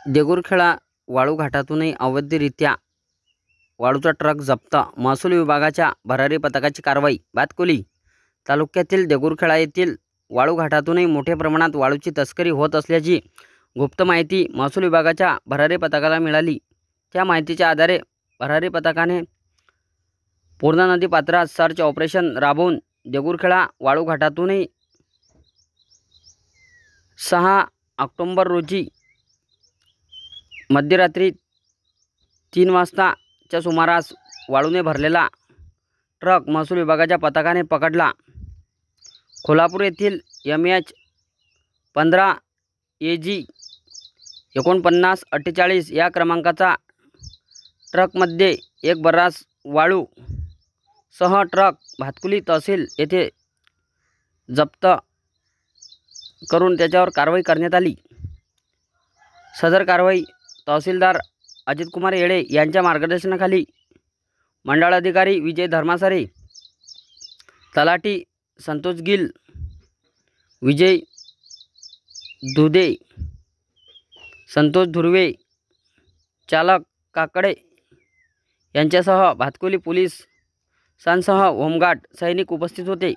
देगुरखेडा वाळू घाटातूनही अवैधरित्या वाळूचा ट्रक जप्त। महसूल विभागाच्या भरारी पथकाची कारवाई। भातकुली तालुक्यातील देगुरखेडा येथील वाळू घाटातूनही मोठ्या प्रमाणात वाळूची तस्करी होत असल्याची गुप्त माहिती महसूल विभागाच्या भरारी पथकाला मिळाली। त्या माहितीच्या आधारे भरारी पथकाने पूर्णा नदी पात्रात सर्च ऑपरेशन राबवून देगुरखेडा वाळू घाटातूनही 6 ऑक्टोबर रोजी मध्यरात्री 3 वाजताच्या सुमारास वाळूने भरलेला ट्रक महसूल विभागाच्या पथकाने पकडला। कोल्हापूर येथील MH15 AG 4948 या क्रमांकाचा ट्रकमध्ये एक बरास वाळू सह ट्रक भातकुली तहसील येथे जप्त करून त्याच्यावर कारवाई करण्यात आली। सदर कारवाई तहसीलदार अजितकुमार येळे यांच्या मार्गदर्शनाखाली मंडळाधिकारी विजय धर्मासरे, तलाठी संतोष गिल, विजय दुधे, संतोष धुर्वे, चालक काकडे यांच्यासह भातकुली पोलिसांसह होमगार्ड सैनिक उपस्थित होते।